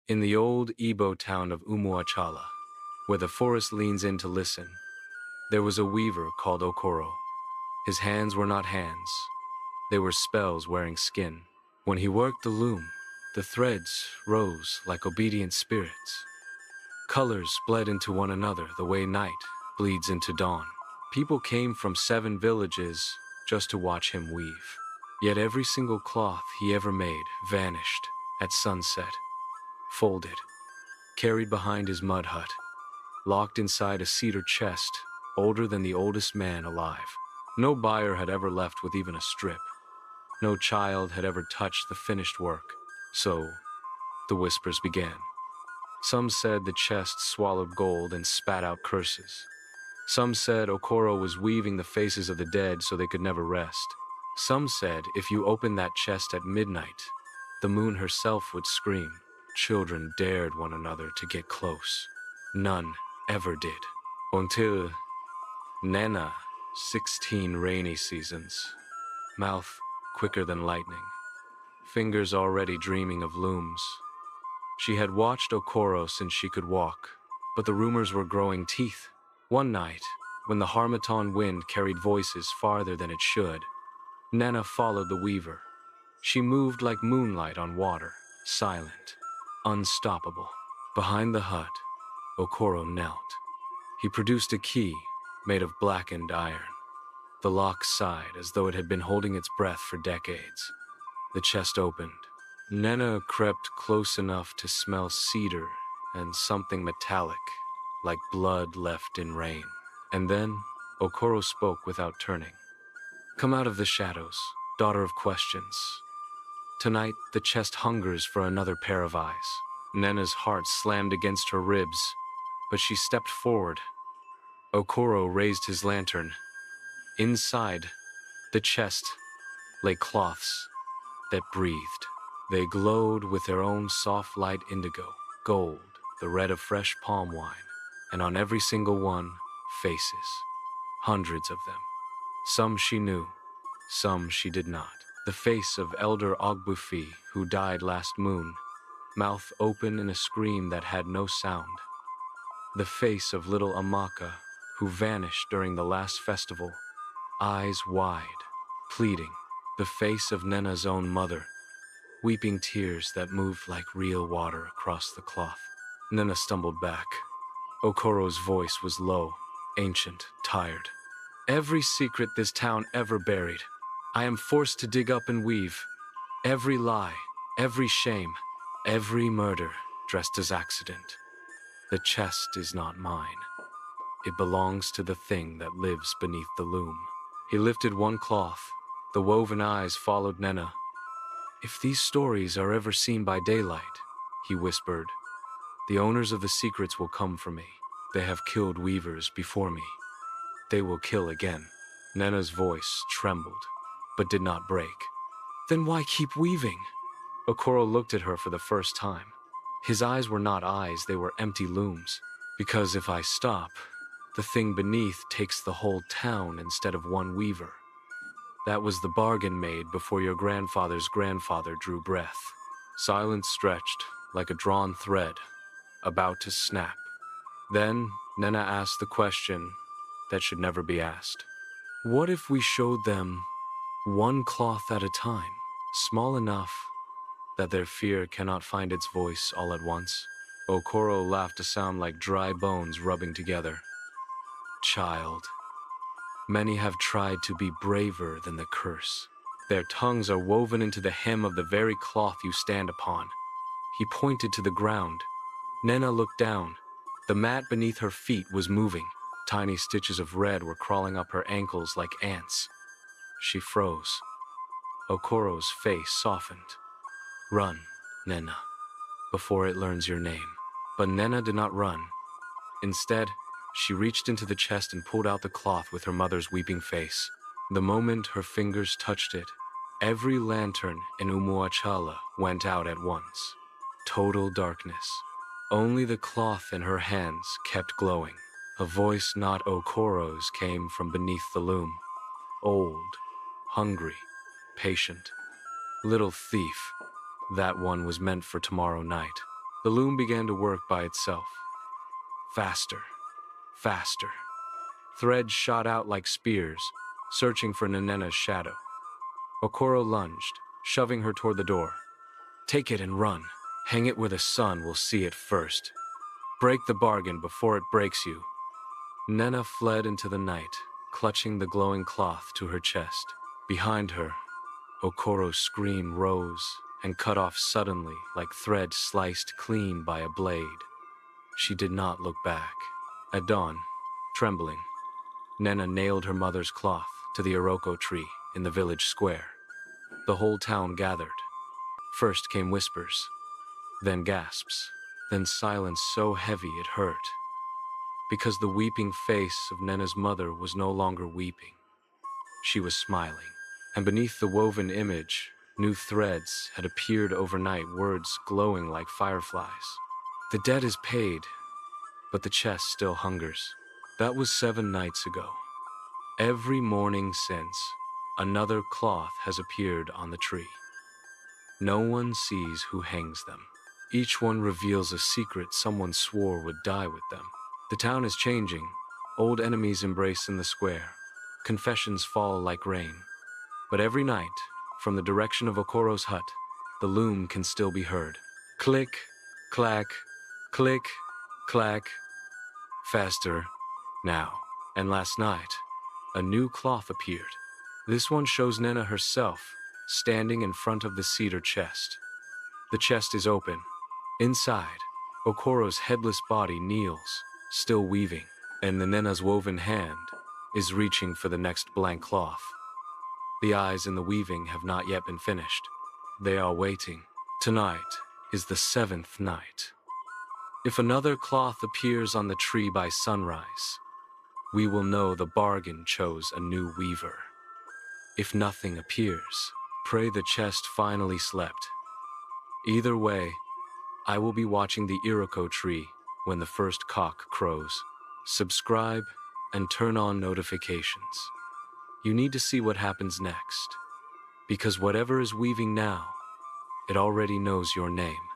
In the old Igbo town of Umuachala, where the forest leans in to listen, there was a weaver called Okoro. His hands were not hands. They were spells wearing skin. When he worked the loom, the threads rose like obedient spirits. Colors bled into one another the way night bleeds into dawn. People came from 7 villages just to watch him weave. Yet every single cloth he ever made vanished at sunset, folded, carried behind his mud hut, locked inside a cedar chest older than the oldest man alive. No buyer had ever left with even a strip. No child had ever touched the finished work. So, the whispers began. Some said the chest swallowed gold and spat out curses. Some said Okoro was weaving the faces of the dead so they could never rest. Some said if you opened that chest at midnight, the moon herself would scream. Children dared one another to get close. None ever did. Until Nana, 16 rainy seasons. Mouth quicker than lightning. Fingers already dreaming of looms. She had watched Okoro since she could walk, but the rumors were growing teeth. One night, when the Harmattan wind carried voices farther than it should, Nana followed the weaver. She moved like moonlight on water, silent, unstoppable. Behind the hut, Okoro knelt. He produced a key made of blackened iron. The lock sighed as though it had been holding its breath for decades. The chest opened. Nana crept close enough to smell cedar and something metallic, like blood left in rain. And then, Okoro spoke without turning. Come out of the shadows, daughter of questions. Tonight, the chest hungers for another pair of eyes. Nana's heart slammed against her ribs, but she stepped forward. Okoro raised his lantern. Inside the chest lay cloths that breathed. They glowed with their own soft light indigo, gold, the red of fresh palm wine, and on every single one, faces. Hundreds of them. Some she knew, some she did not. The face of Elder Ogbufi, who died last moon, mouth open in a scream that had no sound. The face of little Amaka, who vanished during the last festival, eyes wide, pleading. The face of Nena's own mother, weeping tears that moved like real water across the cloth. Nena stumbled back. Okoro's voice was low, ancient, tired. Every secret this town ever buried, I am forced to dig up and weave. Every lie, every shame, every murder dressed as accident. The chest is not mine. It belongs to the thing that lives beneath the loom. He lifted one cloth. The woven eyes followed Nena. If these stories are ever seen by daylight, he whispered, the owners of the secrets will come for me. They have killed weavers before me. They will kill again. Nena's voice trembled, but did not break. Then why keep weaving? Okoro looked at her for the first time. His eyes were not eyes, they were empty looms. Because if I stop, the thing beneath takes the whole town instead of one weaver. That was the bargain made before your grandfather's grandfather drew breath. Silence stretched like a drawn thread, about to snap. Then Nena asked the question that should never be asked. What if we showed them one cloth at a time, small enough that their fear cannot find its voice all at once? Okoro laughed a sound like dry bones rubbing together. Child, many have tried to be braver than the curse. Their tongues are woven into the hem of the very cloth you stand upon. He pointed to the ground. Nena looked down. The mat beneath her feet was moving. Tiny stitches of red were crawling up her ankles like ants. She froze. Okoro's face softened. Run, Nena, before it learns your name. But Nena did not run. Instead, she reached into the chest and pulled out the cloth with her mother's weeping face. The moment her fingers touched it, every lantern in Umuachala went out at once. Total darkness. Only the cloth in her hands kept glowing. A voice not Okoro's came from beneath the loom. Old, hungry, patient. Little thief. That one was meant for tomorrow night. The loom began to work by itself. Faster, faster. Threads shot out like spears, searching for Nenena's shadow. Okoro lunged, shoving her toward the door. Take it and run. Hang it where the sun will see it first. Break the bargain before it breaks you. Nena fled into the night, clutching the glowing cloth to her chest. Behind her, Okoro's scream rose and cut off suddenly like thread sliced clean by a blade. She did not look back. At dawn, trembling, Nena nailed her mother's cloth to the iroko tree in the village square. The whole town gathered. First came whispers, then gasps, then silence so heavy it hurt. Because the weeping face of Nena's mother was no longer weeping. She was smiling, and beneath the woven image, new threads had appeared overnight, words glowing like fireflies. The debt is paid, but the chest still hungers. That was 7 nights ago. Every morning since, another cloth has appeared on the tree. No one sees who hangs them. Each one reveals a secret someone swore would die with them. The town is changing. Old enemies embrace in the square. Confessions fall like rain. But every night, from the direction of Okoro's hut, the loom can still be heard. Click, clack, click, clack. Faster, now. And last night, a new cloth appeared. This one shows Nena herself, standing in front of the cedar chest. The chest is open. Inside, Okoro's headless body kneels, still weaving, and the Nena's woven hand is reaching for the next blank cloth. The eyes in the weaving have not yet been finished. They are waiting. Tonight is the 7th night. If another cloth appears on the tree by sunrise, we will know the bargain chose a new weaver. If nothing appears, pray the chest finally slept. Either way, I will be watching the iroko tree when the first cock crows. Subscribe and turn on notifications. You need to see what happens next, because whatever is weaving now, it already knows your name.